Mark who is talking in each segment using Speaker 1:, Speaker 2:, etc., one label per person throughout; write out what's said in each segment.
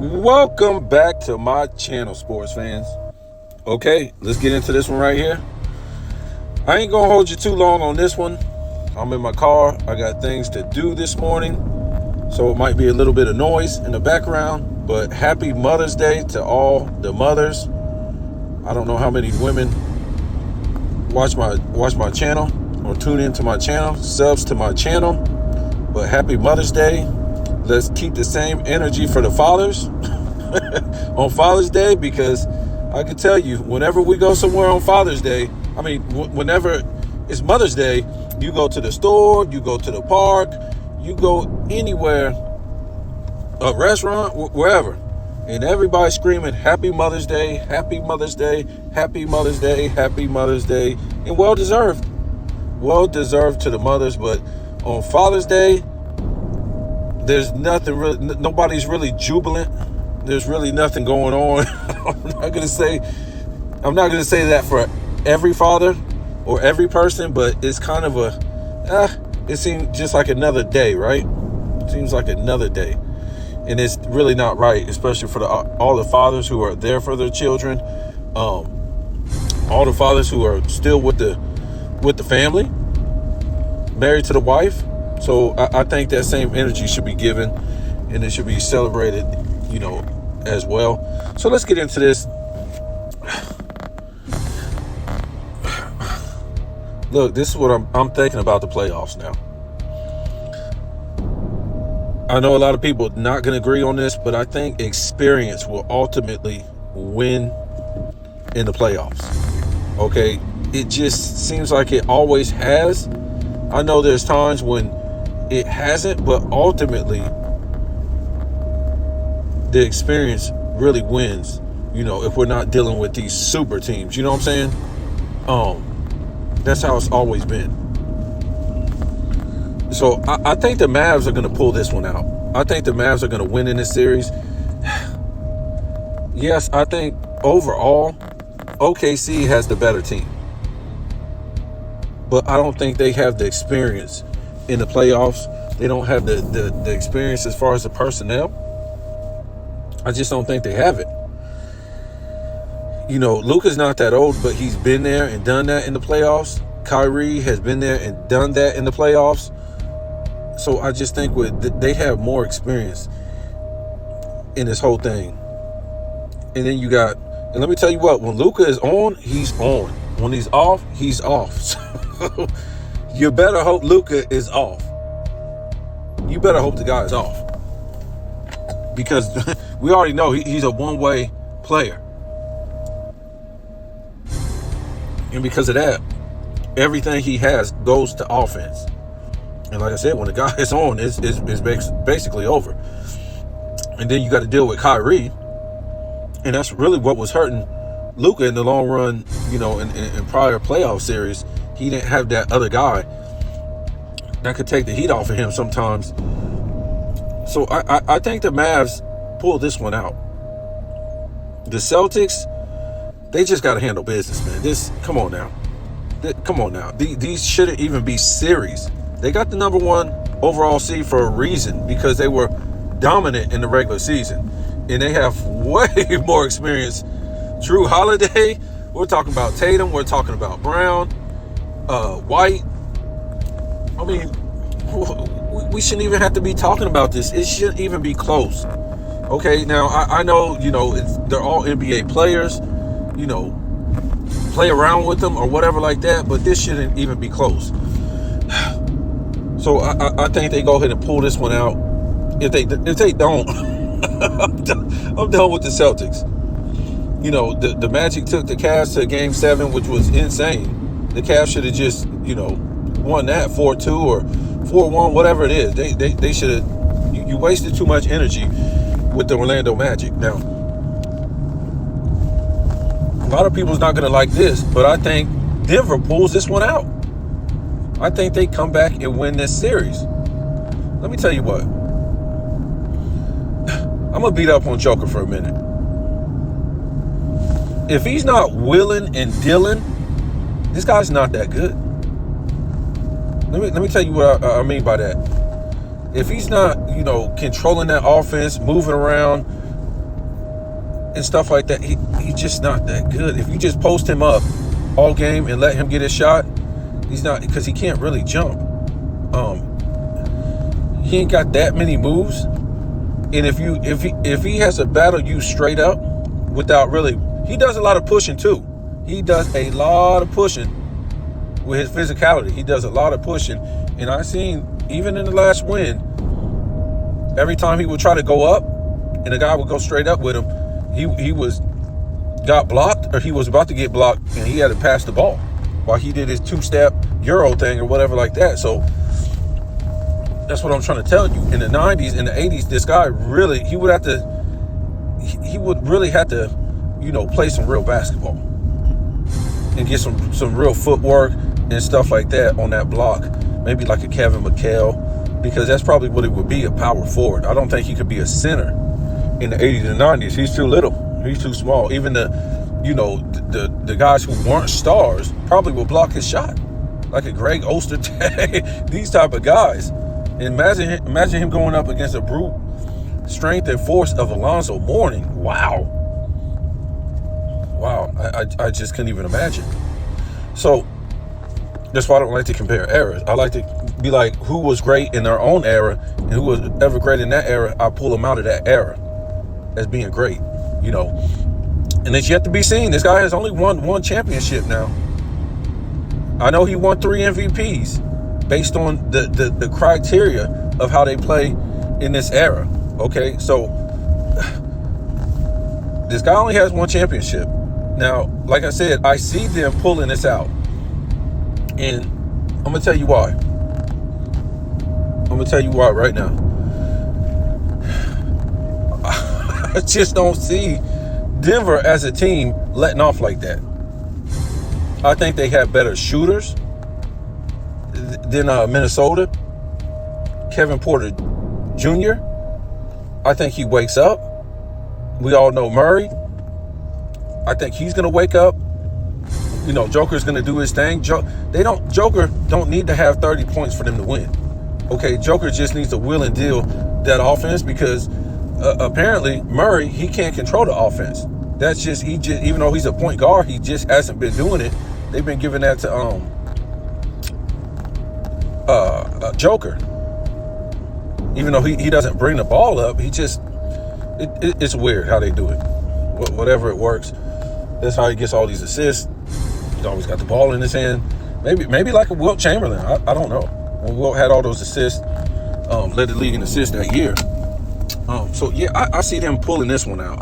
Speaker 1: Welcome back to my channel, sports fans. Okay, let's get into this one right here. I ain't gonna hold you too long on this one. I'm in my car. I got things to do this morning, so it might be a little bit of noise in the background, but happy Mother's Day to all the mothers. I don't know how many women watch my channel or tune into my channel, subs to my channel, but happy Mother's Day. Let's keep the same energy for the fathers on Father's Day, because I can tell you, whenever we go somewhere on Father's Day, whenever it's Mother's Day, you go to the store, you go to the park, you go anywhere, a restaurant, wherever, and everybody's screaming, Happy Mother's Day, Happy Mother's Day, Happy Mother's Day, Happy Mother's Day, and well deserved to the mothers. But on Father's Day, there's nothing really, nobody's really jubilant. There's really nothing going on. I'm not gonna say that for every father or every person, but it's kind of it seems just like another day, right? It seems like another day, and it's really not right, especially for all the fathers who are there for their children, all the fathers who are still with the family, married to the wife. So I think that same energy should be given, and it should be celebrated, as well. So let's get into this. Look, this is what I'm thinking about the playoffs now. I know a lot of people are not going to agree on this, but I think experience will ultimately win in the playoffs. Okay, it just seems like it always has. I know there's times when it hasn't, but ultimately the experience really wins, if we're not dealing with these super teams. You know what I'm saying? That's how it's always been. So I think the Mavs are going to pull this one out. I think the Mavs are going to win in this series. Yes, I think overall OKC has the better team, but I don't think they have the experience in the playoffs. They don't have the experience as far as the personnel. I just don't think they have it. Luka's not that old, but he's been there and done that in the playoffs. Kyrie has been there and done that in the playoffs. So I just think they have more experience in this whole thing. And then and let me tell you what, when Luka is on, he's on. When he's off, he's off. So you better hope Luka is off. You better hope the guy is off, because we already know he's a one-way player. And because of that, everything he has goes to offense. And like I said, when the guy is on, it's basically over. And then you got to deal with Kyrie. And that's really what was hurting Luka in the long run, in prior playoff series. He didn't have that other guy that could take the heat off of him sometimes. So I think the Mavs pull this one out. The Celtics, they just got to handle business, man. Come on now. These shouldn't even be series. They got the number one overall seed for a reason, because they were dominant in the regular season, and they have way more experience. Drew Holiday, we're talking about Tatum, we're talking about Brown, White. I mean, we shouldn't even have to be talking about this. It shouldn't even be close. Okay, now I know, they're all NBA players, play around with them or whatever like that, but this shouldn't even be close. So I think they go ahead and pull this one out. If they don't, I'm done with the Celtics. The Magic took the Cavs to Game 7, which was insane. The Cavs should have just, won that 4-2 or 4-1, whatever it is. They should have. You wasted too much energy with the Orlando Magic. Now, a lot of people's not going to like this, but I think Denver pulls this one out. I think they come back and win this series. Let me tell you what. I'm going to beat up on Joker for a minute. If he's not willing and dealing, this guy's not that good. Let me tell you what I mean by that. If he's not, controlling that offense, moving around, and stuff like that, he's just not that good. If you just post him up all game and let him get his shot, he's not, because he can't really jump. He ain't got that many moves. And if he has to battle you straight up without really, he does a lot of pushing too. He does a lot of pushing with his physicality. He does a lot of pushing. And I seen, even in the last win, every time he would try to go up and the guy would go straight up with him, he got blocked, or he was about to get blocked, and he had to pass the ball while he did his two-step Euro thing or whatever like that. So that's what I'm trying to tell you. In the 90s, in the 80s, this guy really, he would really have to, play some real basketball and get some real footwork and stuff like that on that block. Maybe like a Kevin McHale, because that's probably what it would be, a power forward. I don't think he could be a center in the 80s and 90s. He's too little. He's too small. Even the guys who weren't stars probably will block his shot, like a Greg Ostertag, these type of guys. Imagine him going up against a brute strength and force of Alonzo Mourning. Wow. I just couldn't even imagine. So that's why I don't like to compare eras. I like to be like, who was great in their own era, and who was ever great in that era, I pull them out of that era as being great, And it's yet to be seen. This guy has only won one championship now. I know he won 3 MVPs based on the criteria of how they play in this era. Okay, so this guy only has one championship. Now, like I said, I see them pulling this out. And I'm going to tell you why. I'm going to tell you why right now. I just don't see Denver as a team letting off like that. I think they have better shooters than Minnesota. Kevin Porter Jr., I think he wakes up. We all know Murray. I think he's going to wake up. Joker's going to do his thing. Joker don't need to have 30 points for them to win. Okay, Joker just needs to will and deal that offense, because apparently Murray, he can't control the offense. That's just, even though he's a point guard, he just hasn't been doing it. They've been giving that to Joker. Even though he doesn't bring the ball up, he just, it's weird how they do it. Whatever it works, that's how he gets all these assists. He's always got the ball in his hand. Maybe like a Wilt Chamberlain. I don't know. When Wilt had all those assists, led the league in assists that year. So yeah, I see them pulling this one out.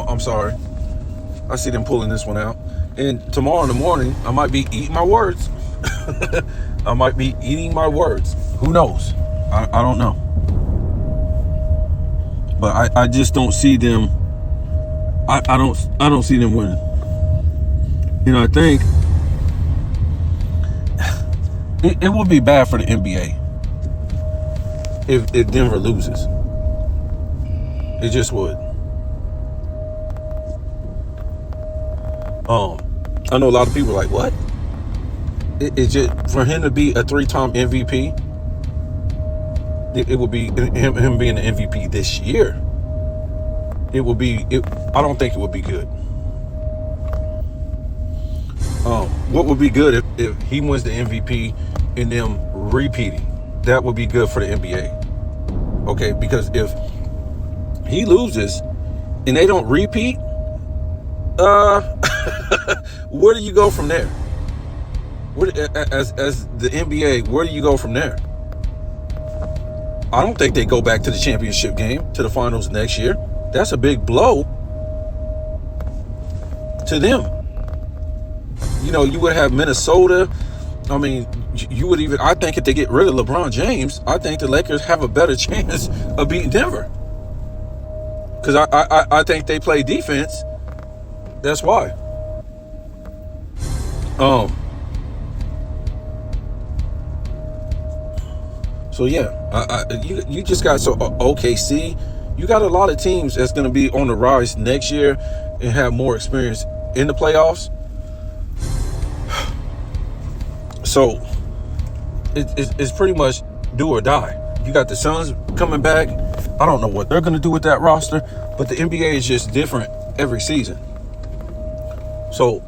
Speaker 1: I'm sorry. I see them pulling this one out. And tomorrow in the morning, I might be eating my words. I might be eating my words. Who knows? I don't know. But I just don't see them. I don't see them winning. I think it would be bad for the NBA if Denver loses. It just would. I know a lot of people are like, what? It just, for him to be a 3-time MVP, it would be him being the MVP this year. It would be. I don't think it would be good. What would be good if he wins the MVP and them repeating? That would be good for the NBA. Okay, because if he loses and they don't repeat, where do you go from there? As the NBA, where do you go from there? I don't think they go back to the championship game, to the finals next year. That's a big blow to them. You would have Minnesota. I mean, you would even, I think if they get rid of LeBron James, I think the Lakers have a better chance of beating Denver. Because I think they play defense. That's why. So yeah, you just got OKC. You got a lot of teams that's going to be on the rise next year and have more experience in the playoffs. So it's pretty much do or die. You got the Suns coming back. I don't know what they're going to do with that roster, but the NBA is just different every season. So,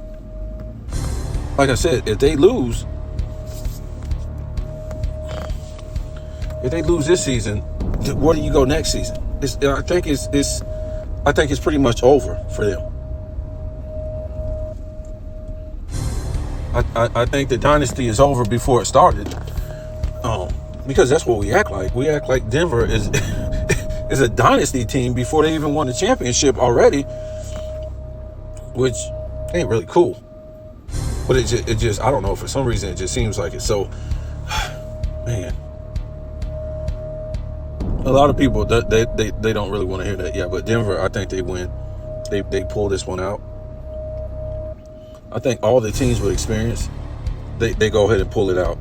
Speaker 1: like I said, if they lose this season, where do you go next season? I think it's pretty much over for them. I think the dynasty is over before it started, because that's what we act like. We act like Denver is is a dynasty team before they even won the championship already, which ain't really cool. But it just I don't know, for some reason it just seems like it. So, man, a lot of people they don't really want to hear that. Yeah, but Denver, I think they win. They pull this one out. I think all the teams with experience, they go ahead and pull it out.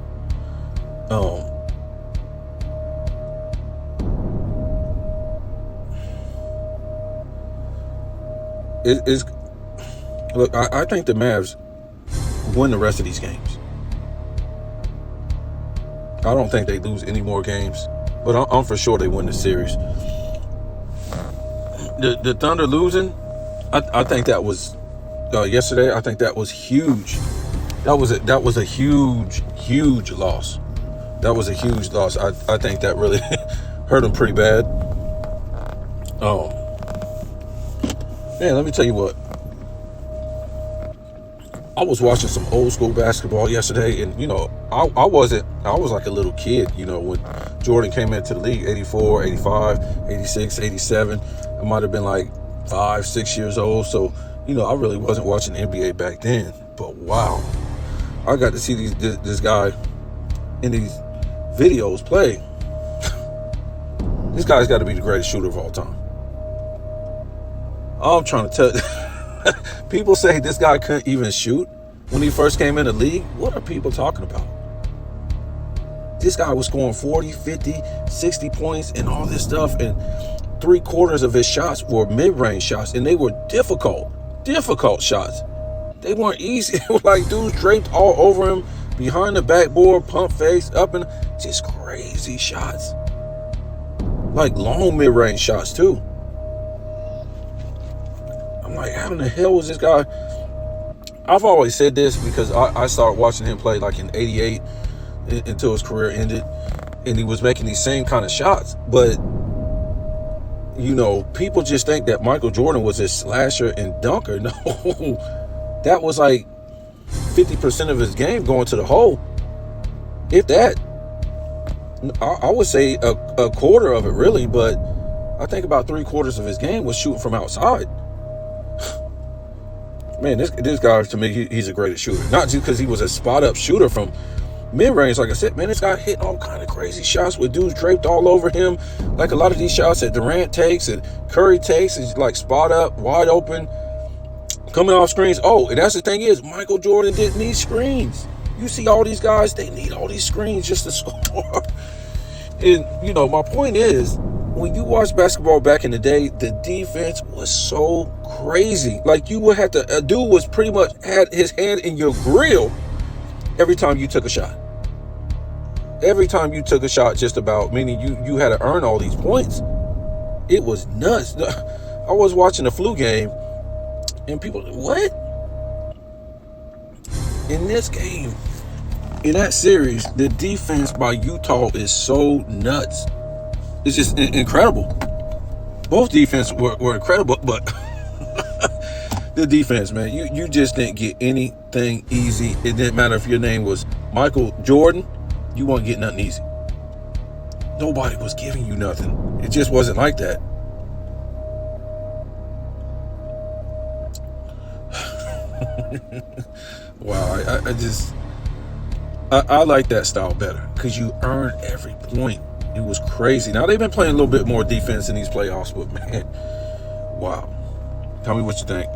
Speaker 1: Look, I think the Mavs win the rest of these games. I don't think they lose any more games, but I'm for sure they win the series. The Thunder losing, I think that was yesterday. I think that was huge. That was a huge loss. That was a huge loss. I think that really hurt them pretty bad. Man, let me tell you what. I was watching some old school basketball yesterday, and I was like a little kid, when Jordan came into the league, 84, 85, 86, 87. I might have been like 5, 6 years old. So, I really wasn't watching the NBA back then. But wow, I got to see this guy in these videos play. This guy's got to be the greatest shooter of all time. I'm trying to tell people say this guy couldn't even shoot when he first came in the league. What are people talking about? This guy was scoring 40, 50, 60 points and all this stuff, and 3/4 of his shots were mid-range shots, and they were difficult shots. They weren't easy. It was like dudes draped all over him, behind the backboard, pump face, up, and just crazy shots. Like long mid-range shots too. I'm like, how in the hell was this guy? I've always said this because I started watching him play like in 88 until his career ended, and he was making these same kind of shots. But, people just think that Michael Jordan was a slasher and dunker. No, that was like 50% of his game going to the hole. If that, I would say a quarter of it really, but I think about 3/4 of his game was shooting from outside. Man, this guy, to me, he's the greatest shooter. Not just because he was a spot-up shooter from mid-range. Like I said, man, this guy hitting all kind of crazy shots with dudes draped all over him. Like a lot of these shots that Durant takes and Curry takes is like spot-up, wide open, coming off screens. Oh, and that's the thing is, Michael Jordan didn't need screens. You see all these guys, they need all these screens just to score. And, my point is, when you watch basketball back in the day, the defense was so crazy. Like, you would have to, a dude was pretty much had his hand in your grill every time you took a shot. Every time you took a shot, just about, meaning you had to earn all these points. It was nuts. I was watching the flu game, and people, what? In this game, in that series, the defense by Utah is so nuts. It's just incredible. Both defense were incredible, but the defense, man, you just didn't get anything easy. It didn't matter if your name was Michael Jordan, you won't get nothing easy. Nobody was giving you nothing. It just wasn't like that. Wow, I like that style better because you earn every point. It was crazy. Now, they've been playing a little bit more defense in these playoffs, but man, wow. Tell me what you think.